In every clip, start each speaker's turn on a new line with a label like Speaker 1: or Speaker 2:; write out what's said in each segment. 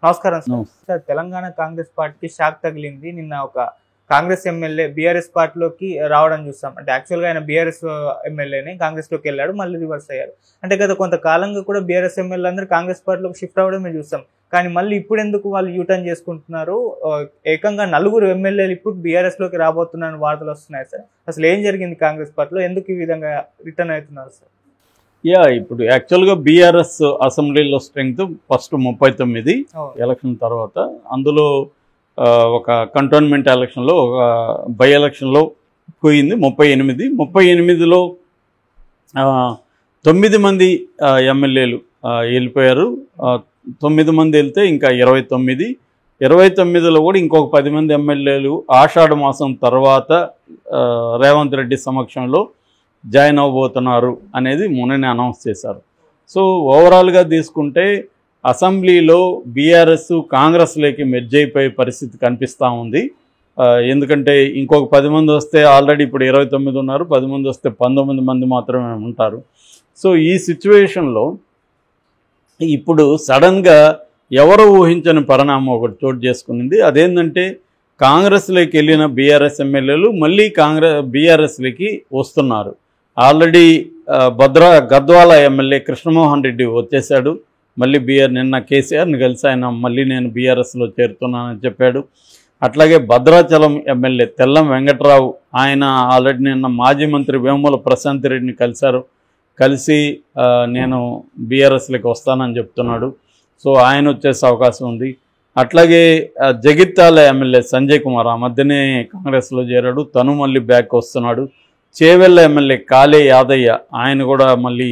Speaker 1: నమస్కారం సార్.
Speaker 2: నమస్తే.
Speaker 1: సార్, తెలంగాణ కాంగ్రెస్ పార్టీకి షాక్ తగిలింది. నిన్న ఒక కాంగ్రెస్ ఎమ్మెల్యే బీఆర్ఎస్ పార్టీలోకి రావడం చూస్తాం. అంటే యాక్చువల్గా ఆయన బీఆర్ఎస్ ఎమ్మెల్యేని కాంగ్రెస్లోకి వెళ్ళాడు, మళ్ళీ రివర్స్ అయ్యారు. అంటే గత కొంతకాలంగా కూడా బీఆర్ఎస్ ఎమ్మెల్యే అందరూ కాంగ్రెస్ పార్టీలోకి షిఫ్ట్ అవ్వడం మేము చూస్తాం. కానీ మళ్ళీ ఇప్పుడు ఎందుకు వాళ్ళు యూటర్న్ చేసుకుంటున్నారు? ఏకంగా 4 ఎమ్మెల్యేలు ఇప్పుడు బీఆర్ఎస్ లోకి రాబోతున్నారని వార్తలు వస్తున్నాయి సార్. అసలు ఏం జరిగింది కాంగ్రెస్ పార్టీలో? ఎందుకు ఈ విధంగా రిటర్న్ అవుతున్నారు సార్?
Speaker 2: ఇప్పుడు యాక్చువల్గా బీఆర్ఎస్ అసెంబ్లీలో స్ట్రెంగ్త్ ఫస్ట్ 39 ఎలక్షన్ తర్వాత, అందులో ఒక కంటోన్మెంట్ ఎలక్షన్లో ఒక బై ఎలక్షన్లో పోయింది 38లో 9 మంది ఎమ్మెల్యేలు వెళ్ళిపోయారు. 9 మంది వెళ్తే ఇంకా 29లో కూడా ఇంకొక 10 మంది ఎమ్మెల్యేలు ఆషాఢ మాసం తర్వాత రేవంత్ రెడ్డి సమక్షంలో జాయిన్ అవ్వబోతున్నారు అనేది మొన్ననే అనౌన్స్ చేశారు. సో ఓవరాల్గా తీసుకుంటే అసెంబ్లీలో బీఆర్ఎస్ కాంగ్రెస్లోకి మెర్జ్ అయిపోయే పరిస్థితి కనిపిస్తూ ఉంది. ఎందుకంటే ఇంకొక 10 మంది వస్తే ఆల్రెడీ ఇప్పుడు 29 ఉన్నారు, 10 మంది వస్తే 19 మంది మాత్రమే ఉంటారు. సో ఈ సిచ్యువేషన్లో ఇప్పుడు సడన్గా ఎవరు ఊహించని పరిణామం ఒకటి చోటు చేసుకునింది. అదేంటంటే కాంగ్రెస్లోకి వెళ్ళిన బీఆర్ఎస్ ఎమ్మెల్యేలు మళ్ళీ బీఆర్ఎస్లోకి వస్తున్నారు. ఆల్రెడీ గద్వాల ఎమ్మెల్యే కృష్ణమోహన్ రెడ్డి వచ్చేసాడు. మళ్ళీ నిన్న కేసీఆర్ని కలిసి ఆయన మళ్ళీ నేను బీఆర్ఎస్లో చేరుతున్నానని చెప్పాడు. అట్లాగే భద్రాచలం ఎమ్మెల్యే తెల్లం వెంకట్రావు, ఆయన ఆల్రెడీ నిన్న మాజీ మంత్రి వేముల ప్రశాంత్ రెడ్డిని కలిసి నేను బీఆర్ఎస్లోకి వస్తానని చెప్తున్నాడు. సో ఆయన వచ్చేసే అవకాశం ఉంది. అట్లాగే జగిత్యాల ఎమ్మెల్యే సంజయ్ కుమార్ ఆ మధ్యనే కాంగ్రెస్లో చేరాడు, తను మళ్ళీ బ్యాక్ వస్తున్నాడు. చేవెళ్ళ ఎమ్మెల్యే కాళే యాదయ్య, ఆయన కూడా మళ్ళీ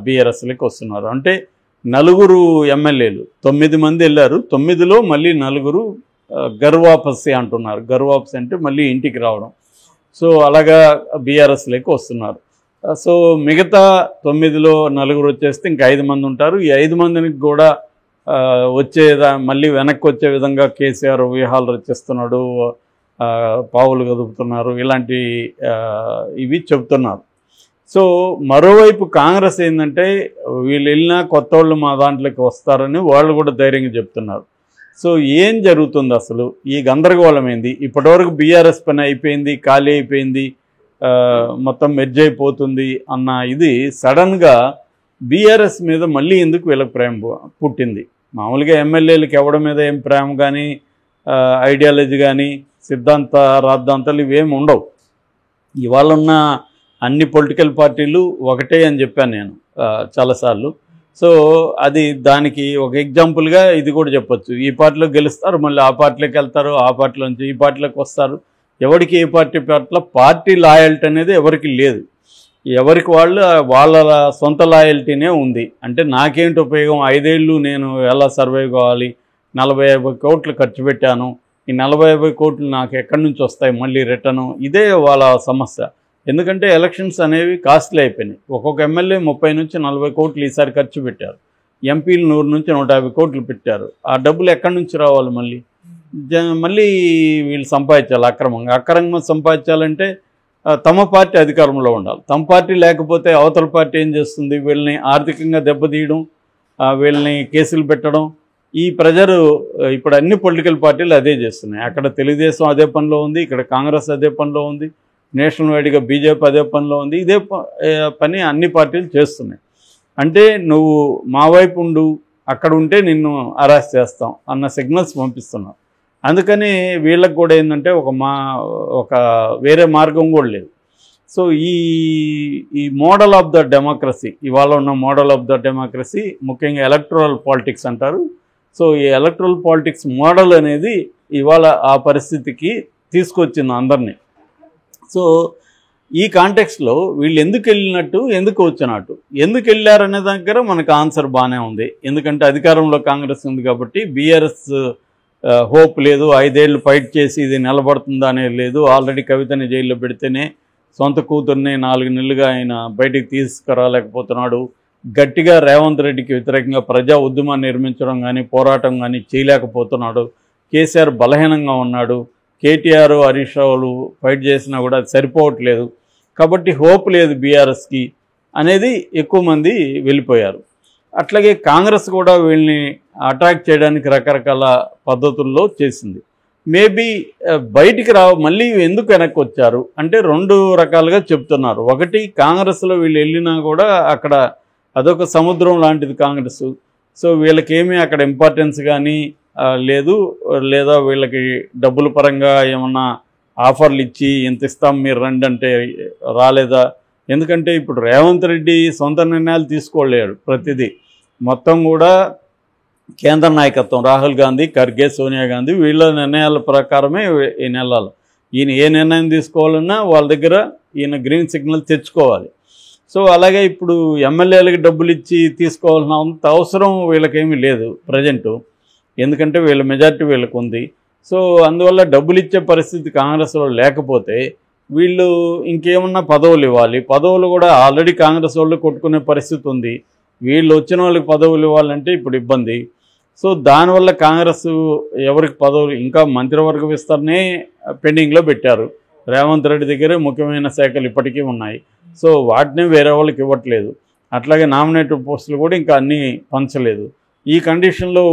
Speaker 2: బీఆర్ఎస్లోకి వస్తున్నారు. అంటే 4 ఎమ్మెల్యేలు, 9 మంది వెళ్ళారు, 9లో మళ్ళీ 4 గర్వాపసి అంటున్నారు. గర్వాపసి అంటే మళ్ళీ ఇంటికి రావడం. సో అలాగా బీఆర్ఎస్లోకి వస్తున్నారు. సో మిగతా 9లో 4 వచ్చేస్తే ఇంకా 5 మంది ఉంటారు. ఈ 5 మందికి కూడా మళ్ళీ వెనక్కి వచ్చే విధంగా కేసీఆర్ వ్యూహాలు రచిస్తున్నాడు, పావులు కదుపుతున్నారు, ఇలాంటి ఇవి చెబుతున్నారు. సో మరోవైపు కాంగ్రెస్ ఏంటంటే వీళ్ళు వెళ్ళినా కొత్త వాళ్ళు మా దాంట్లోకి వస్తారని వాళ్ళు కూడా ధైర్యంగా చెప్తున్నారు. సో ఏం జరుగుతుంది అసలు? ఈ గందరగోళం ఏంది? ఇప్పటివరకు బీఆర్ఎస్ పని అయిపోయింది, ఖాళీ అయిపోయింది, మొత్తం మెర్జ్ అయిపోతుంది అన్న ఇది సడన్గా బీఆర్ఎస్ మీద మళ్ళీ ఎందుకు వీళ్ళకి ప్రేమ పుట్టింది? మామూలుగా ఎమ్మెల్యేలకు ఎవడ మీద ఏం ప్రేమ కానీ ఐడియాలజీ కానీ రాద్ధాంతాలు ఇవేమి ఉండవు. ఇవాళ ఉన్న అన్ని పొలిటికల్ పార్టీలు ఒకటే అని చెప్పాను నేను చాలాసార్లు. సో దానికి ఒక ఎగ్జాంపుల్గా ఇది కూడా చెప్పొచ్చు. ఈ పార్టీలో గెలుస్తారు, మళ్ళీ ఆ పార్టీలోకి వెళ్తారు, ఆ పార్టీలోంచి ఈ పార్టీలోకి వస్తారు. ఎవరికి ఏ పార్టీ లాయల్టీ అనేది ఎవరికి లేదు. ఎవరికి వాళ్ళ సొంత లాయల్టీనే ఉంది. అంటే నాకేంటి ఉపయోగం, 5 ఏళ్ళు నేను ఎలా సర్వైవ్ కావాలి, 40-50 కోట్లు ఖర్చు పెట్టాను, ఈ 40-50 కోట్లు నాకు ఎక్కడి నుంచి వస్తాయి మళ్ళీ రిటర్ను? ఇదే వాళ్ళ సమస్య. ఎందుకంటే ఎలక్షన్స్ అనేవి కాస్ట్లీ అయిపోయినాయి. ఒక్కొక్క ఎమ్మెల్యే 30 నుంచి 40 కోట్లు ఈసారి ఖర్చు పెట్టారు. ఎంపీలు 100 నుంచి 150 కోట్లు పెట్టారు. ఆ డబ్బులు ఎక్కడి నుంచి రావాలి? మళ్ళీ వీళ్ళు సంపాదించాలి అక్రమంగా సంపాదించాలంటే తమ పార్టీ అధికారంలో ఉండాలి. తమ పార్టీ లేకపోతే అవతల పార్టీ ఏం చేస్తుంది? వీళ్ళని ఆర్థికంగా దెబ్బతీయడం, వీళ్ళని కేసులు పెట్టడం. ఈ ప్రెజర్ ఇప్పుడు అన్ని పొలిటికల్ పార్టీలు అదే చేస్తున్నాయి. అక్కడ తెలుగుదేశం అదే పనిలో ఉంది, ఇక్కడ కాంగ్రెస్ అదే పనిలో ఉంది, నేషనల్ వైడ్గా బీజేపీ అదే పనిలో ఉంది. ఇదే పని అన్ని పార్టీలు చేస్తున్నాయి. అంటే నువ్వు మా వైపు ఉండు, అక్కడ ఉంటే నిన్ను అరెస్ట్ చేస్తాం అన్న సిగ్నల్స్ పంపిస్తున్నావు. అందుకని వీళ్ళకి కూడా ఏంటంటే ఒక వేరే మార్గం కూడా లేదు. సో ఈ మోడల్ ఆఫ్ ద డెమోక్రసీ, ఇవాళ ఉన్న మోడల్ ఆఫ్ ద డెమోక్రసీ ముఖ్యంగా ఎలక్టరల్ పాలిటిక్స్ అంటారు. సో ఈ ఎలక్టరల్ పాలిటిక్స్ మోడల్ అనేది ఇవాళ ఆ పరిస్థితికి తీసుకొచ్చింది అందరినీ. సో ఈ కాంటెక్స్లో వీళ్ళు ఎందుకు వెళ్ళినట్టు, ఎందుకు వచ్చినట్టు, ఎందుకు వెళ్ళారనే దగ్గర మనకు ఆన్సర్ బాగానే ఉంది. ఎందుకంటే అధికారంలో కాంగ్రెస్ ఉంది కాబట్టి బీఆర్ఎస్ హోప్ లేదు, 5 ఏళ్ళు ఫైట్ చేసి ఇది నిలబడుతుందా అనేది లేదు. ఆల్రెడీ కవితని జైల్లో పెడితేనే సొంత కూతుర్ని 4 నెలలుగా ఆయన బయటికి తీసుకురాలేకపోతున్నాడు. గట్టిగా రేవంత్ రెడ్డికి వ్యతిరేకంగా ప్రజా ఉద్యమాన్ని నిర్మించడం కానీ పోరాటం కానీ చేయలేకపోతున్నాడు. కేసీఆర్ బలహీనంగా ఉన్నాడు. కేటీఆర్ హరీష్ రావులు ఫైట్ చేసినా కూడా అది సరిపోవట్లేదు. కాబట్టి హోప్ లేదు బీఆర్ఎస్కి అనేది ఎక్కువ మంది వెళ్ళిపోయారు. అట్లాగే కాంగ్రెస్ కూడా వీళ్ళని అట్రాక్ట్ చేయడానికి రకరకాల పద్ధతుల్లో చేసింది. మేబీ బయటికి మళ్ళీ ఎందుకు వెనక్కి వచ్చారు అంటే 2 రకాలుగా చెప్తున్నారు. ఒకటి, కాంగ్రెస్లో వీళ్ళు వెళ్ళినా కూడా అక్కడ అదొక సముద్రం లాంటిది కాంగ్రెస్. సో వీళ్ళకేమీ అక్కడ ఇంపార్టెన్స్ కానీ లేదు, లేదా వీళ్ళకి డబ్బుల పరంగా ఏమన్నా ఆఫర్లు ఇచ్చి ఇంత ఇస్తాం మీరు రండి అంటే రాలేదా? ఎందుకంటే ఇప్పుడు రేవంత్ రెడ్డి సొంత నిర్ణయాలు తీసుకోలేడు. ప్రతిదీ మొత్తం కూడా కేంద్ర నాయకత్వం రాహుల్ గాంధీ, ఖర్గే, సోనియా గాంధీ వీళ్ళ నిర్ణయాల ప్రకారమే ఈయన వెళ్ళాలి. ఈయన ఏ నిర్ణయం తీసుకోవాలన్నా వాళ్ళ దగ్గర ఈయన గ్రీన్ సిగ్నల్ తెచ్చుకోవాలి. సో అలాగే ఇప్పుడు ఎమ్మెల్యేలకు డబ్బులు ఇచ్చి తీసుకోవాల్సిన అంత అవసరం వీళ్ళకేమీ లేదు ప్రజెంటు, ఎందుకంటే వీళ్ళ మెజారిటీ వీళ్ళకు ఉంది. సో అందువల్ల డబ్బులు ఇచ్చే పరిస్థితి కాంగ్రెస్లో లేకపోతే వీళ్ళు ఇంకేమన్నా పదవులు ఇవ్వాలి. పదవులు కూడా ఆల్రెడీ కాంగ్రెస్ వాళ్ళు కొట్టుకునే పరిస్థితి ఉంది. వీళ్ళు వచ్చిన వాళ్ళకి పదవులు ఇవ్వాలంటే ఇప్పుడు ఇబ్బంది. సో దానివల్ల కాంగ్రెస్ ఎవరికి పదవులు, ఇంకా మంత్రివర్గ విస్తరణే పెండింగ్లో పెట్టారు. రేవంత్ రెడ్డి దగ్గరే ముఖ్యమైన శాఖలు ఇప్పటికీ ఉన్నాయి. సో వాటిని వేరే వాళ్ళకి ఇవ్వట్లేదు. అట్లాగే నామినేటెడ్ పోస్టులు కూడా ఇంకా అన్నీ పంచలేదు. ఈ కండిషన్లో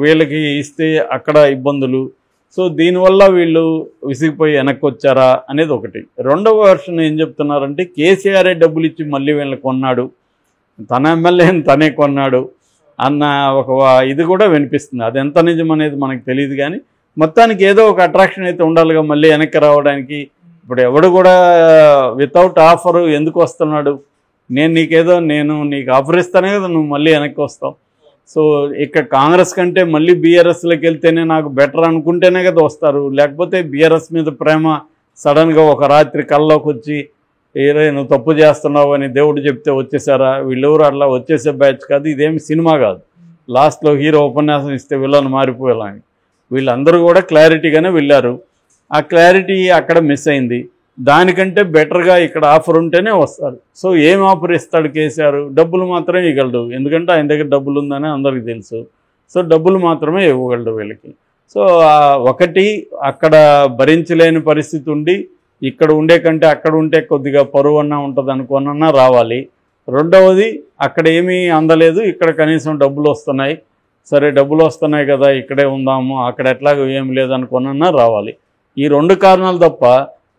Speaker 2: వీళ్ళకి ఇస్తే అక్కడ ఇబ్బందులు. సో దీనివల్ల వీళ్ళు విసిగిపోయి వెనక్కి వచ్చారా అనేది ఒకటి. రెండవ వర్షన్ ఏం చెప్తున్నారంటే కేసీఆరే డబ్బులు ఇచ్చి మళ్ళీ వీళ్ళని కొన్నాడు, తన ఎమ్మెల్యేని తనే కొన్నాడు అన్న ఒక ఇది కూడా వినిపిస్తుంది. అది ఎంత నిజం అనేది మనకు తెలియదు, కానీ మొత్తానికి ఏదో ఒక అట్రాక్షన్ అయితే ఉండాలిగా మళ్ళీ వెనక్కి రావడానికి. ఇప్పుడు ఎవడు కూడా వితౌట్ ఆఫర్ ఎందుకు వస్తున్నాడు? నేను నీకు ఆఫర్ ఇస్తానే కదా నువ్వు మళ్ళీ వెనక్కి వస్తావు. సో ఇక్కడ కాంగ్రెస్ కంటే మళ్ళీ బీఆర్ఎస్లోకి వెళ్తేనే నాకు బెటర్ అనుకుంటేనే కదా వస్తారు. లేకపోతే బీఆర్ఎస్ మీద ప్రేమ సడన్గా ఒక రాత్రి కల్లోకి వచ్చి ఏరే నువ్వు తప్పు చేస్తున్నావు అని దేవుడు చెప్తే వచ్చేసారా? వీళ్ళెవరు అట్లా వచ్చేసే బ్యాచ్ కాదు. ఇదేమి సినిమా కాదు లాస్ట్లో హీరో ఉపన్యాసం ఇస్తే విలన్ మారిపోయేలాని. వీళ్ళందరూ కూడా క్లారిటీగానే వెళ్ళారు. ఆ క్లారిటీ అక్కడ మిస్ అయింది. దానికంటే బెటర్గా ఇక్కడ ఆఫర్ ఉంటేనే వస్తారు. సో ఏం ఆఫర్ ఇస్తాడు కేసీఆర్? డబ్బులు మాత్రమే ఇవ్వగలడు, ఎందుకంటే ఆయన దగ్గర డబ్బులు ఉందని అందరికీ తెలుసు. సో డబ్బులు మాత్రమే ఇవ్వగలడు వీళ్ళకి. సో ఒకటి, అక్కడ భరించలేని పరిస్థితి ఉండి ఇక్కడ ఉండే కంటే అక్కడ ఉంటే కొద్దిగా పరువు అన్నా ఉంటుంది అనుకోనన్నా రావాలి. రెండవది, అక్కడ ఏమీ అందలేదు, ఇక్కడ కనీసం డబ్బులు వస్తున్నాయి, సరే డబ్బులు వస్తున్నాయి కదా ఇక్కడే ఉందాము, అక్కడ ఎట్లాగో ఏం లేదనుకోనన్నా రావాలి. ఈ 2 కారణాలు తప్ప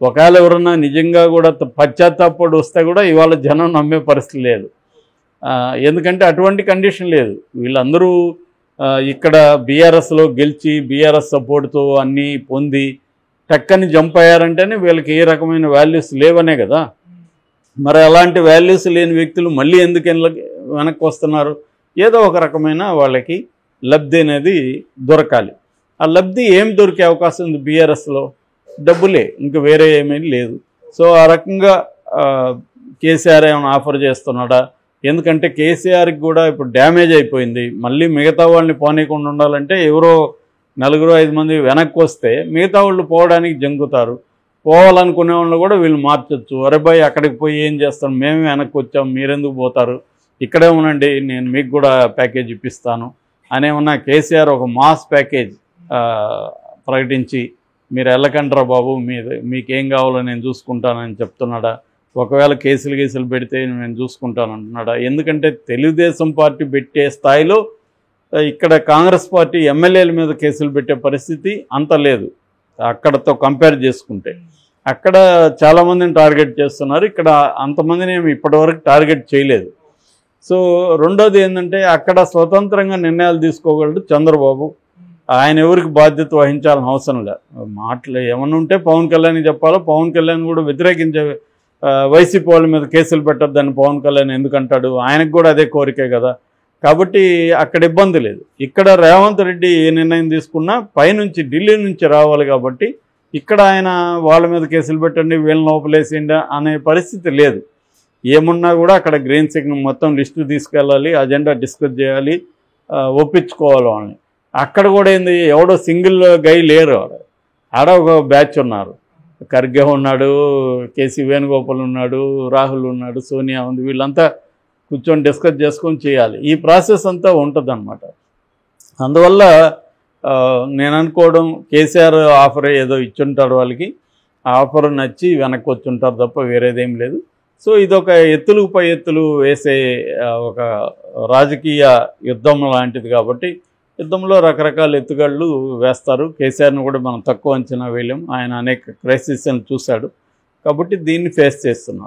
Speaker 2: ఒకవేళ ఎవరన్నా నిజంగా కూడా పశ్చాత్తాపడి వస్తే కూడా ఇవాళ జనం నమ్మే పరిస్థితి లేదు. ఎందుకంటే అటువంటి కండిషన్ లేదు. వీళ్ళందరూ ఇక్కడ బీఆర్ఎస్లో గెలిచి బీఆర్ఎస్ సపోర్ట్తో అన్నీ పొంది టక్కని జంప్ అయ్యారంటేనే వీళ్ళకి ఏ రకమైన వాల్యూస్ లేవనే కదా. మరి అలాంటి వాల్యూస్ లేని వ్యక్తులు మళ్ళీ ఎందుకు వెనక్కి వస్తున్నారు? ఏదో ఒక రకమైన వాళ్ళకి లబ్ధి అనేది దొరకాలి. ఆ లబ్ధి ఏం దొరికే అవకాశం ఉంది బీఆర్ఎస్లో? డబ్బులే, ఇంకా వేరే ఏమీ లేదు. సో ఆ రకంగా కేసీఆర్ ఏమైనా ఆఫర్ చేస్తున్నాడా? ఎందుకంటే కేసీఆర్కి కూడా ఇప్పుడు డ్యామేజ్ అయిపోయింది. మళ్ళీ మిగతా వాళ్ళని పోనీయకుండా ఉండాలంటే ఎవరో 4-5 మంది వెనక్కి వస్తే మిగతా వాళ్ళు పోవడానికి జంకుతారు. పోవాలనుకునే వాళ్ళు కూడా వీళ్ళు మార్చొచ్చు. అరే బాయ్ అక్కడికి పోయి ఏం చేస్తాం, మేమే వెనక్కి వచ్చాం, మీరెందుకు పోతారు, ఇక్కడే ఉండండి, నేను మీకు కూడా ప్యాకేజ్ ఇప్పిస్తాను అనేమన్నా కేసీఆర్ ఒక మాస్ ప్యాకేజ్ ప్రకటించి మీరు వెళ్ళకంటారా బాబు, మీకేం కావాలో నేను చూసుకుంటానని చెప్తున్నాడా? ఒకవేళ కేసులు పెడితే నేను చూసుకుంటాను అంటున్నాడా? ఎందుకంటే తెలుగుదేశం పార్టీ పెట్టే స్థాయిలో ఇక్కడ కాంగ్రెస్ పార్టీ ఎమ్మెల్యేల మీద కేసులు పెట్టే పరిస్థితి అంత లేదు. అక్కడతో కంపేర్ చేసుకుంటే అక్కడ చాలామందిని టార్గెట్ చేస్తున్నారు, ఇక్కడ అంతమందిని ఏమి ఇప్పటివరకు టార్గెట్ చేయలేదు. సో రెండోది ఏంటంటే అక్కడ స్వతంత్రంగా నిర్ణయాలు తీసుకోగలడు చంద్రబాబు. ఆయన ఎవరికి బాధ్యత వహించాలని అవసరం లేదు. మాటలు ఏమన్నా ఉంటే పవన్ కళ్యాణ్ చెప్పాలో, పవన్ కళ్యాణ్ కూడా వ్యతిరేకించే వైసీపీ వాళ్ళ మీద కేసులు పెట్టొద్దని పవన్ కళ్యాణ్ ఎందుకంటాడు? ఆయనకు కూడా అదే కోరికే కదా. కాబట్టి అక్కడ ఇబ్బంది లేదు. ఇక్కడ రేవంత్ రెడ్డి ఏ నిర్ణయం తీసుకున్నా పైనుంచి ఢిల్లీ నుంచి రావాలి కాబట్టి ఇక్కడ ఆయన వాళ్ళ మీద కేసులు పెట్టండి, వీళ్ళని లోపలేసిండా అనే పరిస్థితి లేదు. ఏమున్నా కూడా అక్కడ గ్రీన్ సిగ్నల్ మొత్తం లిస్టు తీసుకెళ్ళాలి, అజెండా డిస్కస్ చేయాలి, ఒప్పించుకోవాలి వాళ్ళని. అక్కడ కూడా ఏంది, ఎవడో సింగిల్ గై లేరు, ఆడ ఒక బ్యాచ్ ఉన్నారు. ఖర్గే ఉన్నాడు, కేసీ వేణుగోపాల్ ఉన్నాడు, రాహుల్ ఉన్నాడు, సోనియా ఉంది. వీళ్ళంతా కూర్చొని డిస్కస్ చేసుకొని చేయాలి. ఈ ప్రాసెస్ అంతా ఉంటుంది అన్నమాట. అందువల్ల నేను అనుకోవడం కేసీఆర్ ఆఫర్ ఏదో ఇచ్చుంటాడు వాళ్ళకి, ఆ ఆఫర్ నచ్చి వెనక్కి వచ్చి ఉంటారు తప్ప వేరేదేం లేదు. సో ఇదొక ఎత్తులకు పై ఎత్తులు వేసే ఒక రాజకీయ యుద్ధం లాంటిది కాబట్టి యుద్ధంలో రకరకాల ఎత్తుగళ్ళు వేస్తారు. కేసీఆర్ని కూడా మనం తక్కువ అంచనా వేయలేం. ఆయన అనేక క్రైసిస్ని చూశాడు కాబట్టి దీన్ని ఫేస్ చేస్తున్నాడు.